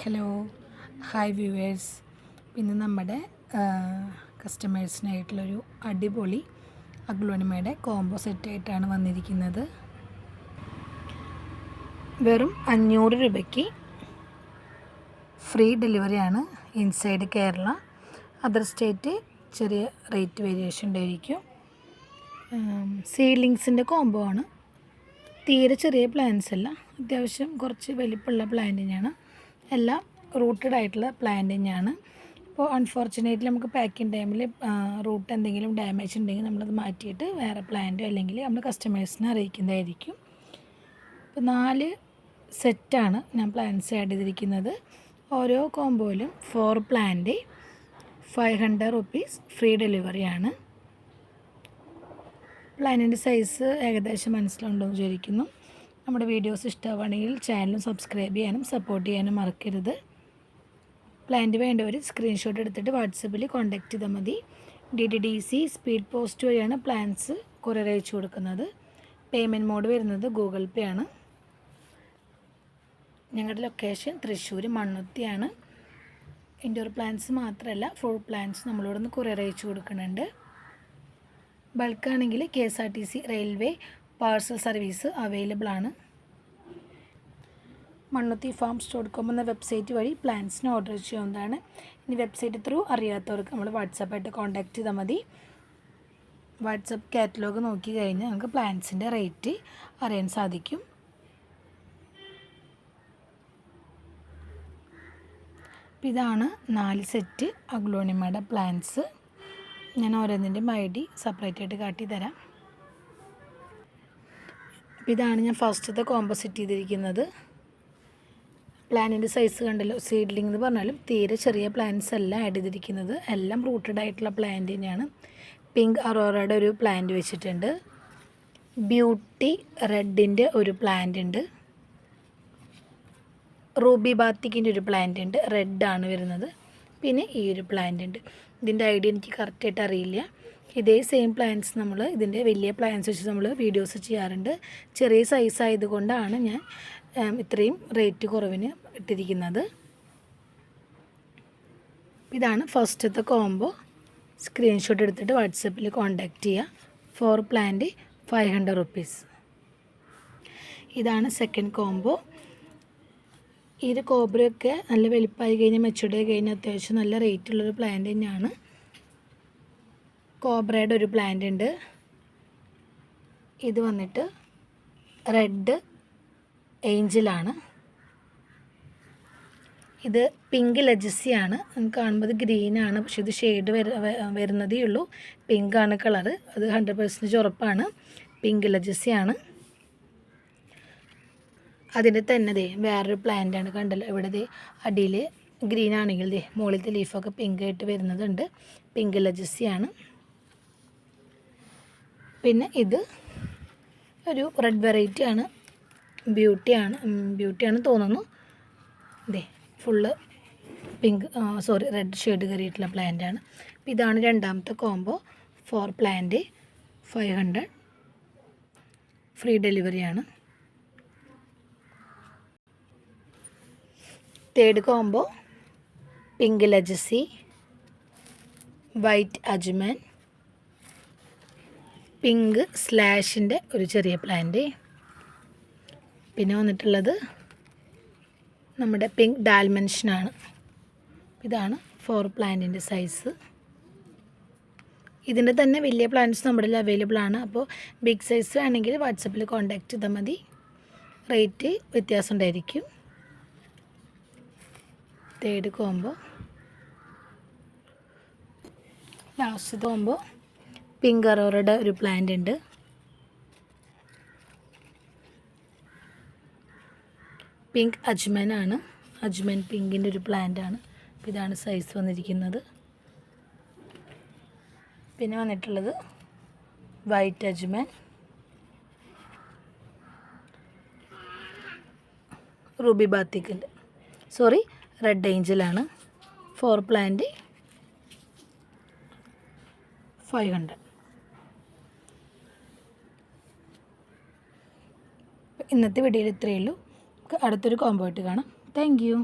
Hello hi viewers. ഇന്ന് നമ്മുടെ കസ്റ്റമേഴ്സിനായിട്ടുള്ളൊരു അടിപൊളി അഗ്ലോണിമയുടെ കോംബോ സെറ്റായിട്ടാണ് വന്നിരിക്കുന്നത്. വെറും 500 രൂപയ്ക്ക് ഫ്രീ ഡെലിവറിയാണ്. ഇൻസൈഡ് കേരള, അതർ സ്റ്റേറ്റ് ചെറിയ റേറ്റ് വേരിയേഷൻ ഉണ്ടായിരിക്കും. സീഡ്ലിങ്സിൻ്റെ കോംബോ ആണ്. തീരെ ചെറിയ പ്ലാന്റ്സ് അല്ല, അത്യാവശ്യം കുറച്ച് വലിപ്പമുള്ള പ്ലാന്റ് തന്നെയാണ്. എല്ലാം റൂട്ടഡ് ആയിട്ടുള്ള പ്ലാന്റ് തന്നെയാണ്. ഇപ്പോൾ അൺഫോർച്ചുനേറ്റ്ലി നമുക്ക് പാക്കിംഗ് ടൈമിൽ റൂട്ട് എന്തെങ്കിലും ഡാമേജ് ഉണ്ടെങ്കിൽ നമ്മളത് മാറ്റിയിട്ട് വേറെ പ്ലാന്റോ അല്ലെങ്കിൽ നമ്മൾ കസ്റ്റമേഴ്സിനെ അറിയിക്കുന്നതായിരിക്കും. ഇപ്പോൾ 4 സെറ്റാണ് ഞാൻ പ്ലാന്റ്സ് ആഡ് ചെയ്തിരിക്കുന്നത്. ഓരോ കോംബോയിലും 4 പ്ലാന്റ് 500 റുപ്പീസ് ഫ്രീ ഡെലിവറിയാണ്. പ്ലാന്റിൻ്റെ സൈസ് ഏകദേശം മനസ്സിലുണ്ടോ എന്ന് വിചാരിക്കുന്നു. നമ്മുടെ വീഡിയോസ് ഇഷ്ടമാണെങ്കിൽ ചാനലും സബ്സ്ക്രൈബ് ചെയ്യാനും സപ്പോർട്ട് ചെയ്യാനും മറക്കരുത്. പ്ലാന്റ് വേണ്ടവർ സ്ക്രീൻഷോട്ട് എടുത്തിട്ട് വാട്സപ്പിൽ കോൺടാക്റ്റ് ചെയ്താൽ മതി. DTDC സ്പീഡ് പോസ്റ്റ് വഴിയാണ് പ്ലാൻസ് കൊറിയർ അയച്ചു കൊടുക്കുന്നത്. പേയ്മെൻറ്റ് മോഡ് വരുന്നത് ഗൂഗിൾ പേ ആണ്. ഞങ്ങളുടെ ലൊക്കേഷൻ തൃശ്ശൂർ മണ്ണുത്തിയാണ്. ഇൻഡോർ പ്ലാന്റ്സ് മാത്രമല്ല ഫുൾ പ്ലാന്റ്സ് നമ്മളിവിടെ നിന്ന് കൊറിയർ അയച്ചു കൊടുക്കുന്നുണ്ട്. ബൾക്കാണെങ്കിൽ KSRTC railway parcel service available ആണ്. mannuthifarms.com എന്ന വെബ്സൈറ്റ് വഴി പ്ലാന്റ്സിന് ഓർഡർ ചെയ്യാവുന്നതാണ്. ഇനി വെബ്സൈറ്റ് ത്രൂ അറിയാത്തവർക്ക് നമ്മൾ വാട്സാപ്പായിട്ട് കോൺടാക്റ്റ് ചെയ്താൽ മതി. വാട്സപ്പ് കാറ്റലോഗ് നോക്കി കഴിഞ്ഞാൽ നമുക്ക് പ്ലാന്റ്സിൻ്റെ റേറ്റ് അറിയാൻ സാധിക്കും. ഇതാണ് 4 സെറ്റ് അഗ്ലോണിമയുടെ പ്ലാന്റ്സ്. ഞാൻ ഓരോന്നിൻ്റെയും ID സെപ്പറേറ്റ് ആയിട്ട് കാട്ടി തരാം. ഇതാണ് ഞാൻ ഫസ്റ്റത്തെ കോംബോ സെറ്റ് ചെയ്തിരിക്കുന്നത്. പ്ലാന്റിൻ്റെ സൈസ് കണ്ടല്ലോ. സീഡ്ലിംഗ് എന്ന് പറഞ്ഞാലും തീരെ ചെറിയ പ്ലാന്റ്സ് അല്ല ആഡ് ചെയ്തിരിക്കുന്നത്. എല്ലാം റൂട്ടഡ് ആയിട്ടുള്ള പ്ലാന്റ് തന്നെയാണ്. പിങ്ക് അറോറയുടെ ഒരു പ്ലാന്റ് വെച്ചിട്ടുണ്ട്. ബ്യൂട്ടി റെഡിൻ്റെ ഒരു പ്ലാന്റ് ഉണ്ട്. റൂബി ബാത്തിക്കിൻ്റെ ഒരു പ്ലാന്റ് ഉണ്ട്. റെഡാണ് വരുന്നത്. പിന്നെ ഈ ഒരു പ്ലാന്റ് ഉണ്ട്. ഇതിൻ്റെ ഐഡിയ എനിക്ക് കറക്റ്റായിട്ട് അറിയില്ല. ഇതേ സെയിം പ്ലാന്റ്സ് നമ്മൾ ഇതിൻ്റെ വലിയ പ്ലാന്റ്സ് വെച്ച് നമ്മൾ വീഡിയോസ് ചെയ്യാറുണ്ട്. ചെറിയ സൈസ് ആയതുകൊണ്ടാണ് ഞാൻ ഇത്രയും റേറ്റ് കുറവിന് ഇട്ടിരിക്കുന്നത്. ഇതാണ് ഫസ്റ്റത്തെ കോംബോ. സ്ക്രീൻഷോട്ട് എടുത്തിട്ട് വാട്സപ്പിൽ കോൺടാക്റ്റ് ചെയ്യുക. 4 പ്ലാന്റ് 500 റുപ്പീസ്. ഇതാണ് സെക്കൻഡ് കോംബോ. ഈ ഒരു കോബ്രയൊക്കെ നല്ല വലിപ്പമായി കഴിഞ്ഞാൽ മെച്ചൂർഡ് ആയി കഴിഞ്ഞാൽ അത്യാവശ്യം നല്ല റേറ്റുള്ളൊരു പ്ലാന്റ് തന്നെയാണ്. കോബ്രയുടെ ഒരു പ്ലാന്റ് ഉണ്ട്. ഇത് വന്നിട്ട് റെഡ് ഏഞ്ചലാണ്. ഇത് പിങ്ക് ലെജസിയാണ്. നമുക്ക് കാണുമ്പോൾ ഗ്രീനാണ്, പക്ഷേ ഇത് ഷെയ്ഡ് വരുന്നതേ ഉള്ളൂ. പിങ്കാണ് കളറ്. അത് 100% ഉറപ്പാണ്. പിങ്ക് ലെജസിയാണ്. അതിൻ്റെ തന്നെ വേറൊരു പ്ലാന്റാണ് കണ്ടല്ലോ. ഇവിടെ അടിയിൽ ഗ്രീൻ ആണെങ്കിൽ മുകളിലത്തെ ലീഫൊക്കെ പിങ്ക് ആയിട്ട് വരുന്നതുണ്ട്. പിങ്ക് ലെജസിയാണ്. പിന്നെ ഇത് ഒരു റെഡ് വെറൈറ്റി ആണ്. ബ്യൂട്ടിയാണ് തോന്നുന്നു. ഫുള്ള് പിങ്ക് റെഡ് ഷെയ്ഡ് കയറിയിട്ടുള്ള പ്ലാന്റാണ്. ഇതാണ് രണ്ടാമത്തെ കോംബോ. 4 പ്ലാന്റ് 500 ഫ്രീ ഡെലിവറിയാണ്. Third combo pink legacy, white Ajman, pink സ്ലാഷിൻ്റെ ഒരു ചെറിയ പ്ലാന്റ്. പിന്നെ വന്നിട്ടുള്ളത് നമ്മുടെ പിങ്ക് ഡാൽമെൻഷനാണ്. ഇതാണ് 4 പ്ലാന്റിൻ്റെ സൈസ്. ഇതിൻ്റെ തന്നെ വലിയ പ്ലാന്റ്സ് നമ്മുടെ അവൈലബിൾ ആണ്. അപ്പോൾ ബിഗ് സൈസ് വേണമെങ്കിൽ വാട്സപ്പിൽ കോൺടാക്റ്റ് ചെയ്താൽ മതി. റേറ്റ് വ്യത്യാസം ഉണ്ടായിരിക്കും. Third combo. Last combo pink അറോറയുടെ ഒരു പ്ലാന്റ് ഉണ്ട്. പിങ്ക് അജ്മനാണ്. അജ്മൻ പിങ്കിൻ്റെ ഒരു പ്ലാന്റ് ആണ്. ഇതാണ് സൈസ് വന്നിരിക്കുന്നത്. പിന്നെ വന്നിട്ടുള്ളത് വൈറ്റ് അജ്മൻ, റൂബി ബാത്തിക്കിൻ്റെ റെഡ് ഏഞ്ചലാണ്. 4 പ്ലാന്റ് 500. ഇന്നത്തെ വീഡിയോയിൽ ഇത്രയേ ഉള്ളൂ. അടുത്തൊരു കോംബോ ആയിട്ട് കാണാം. Thank U.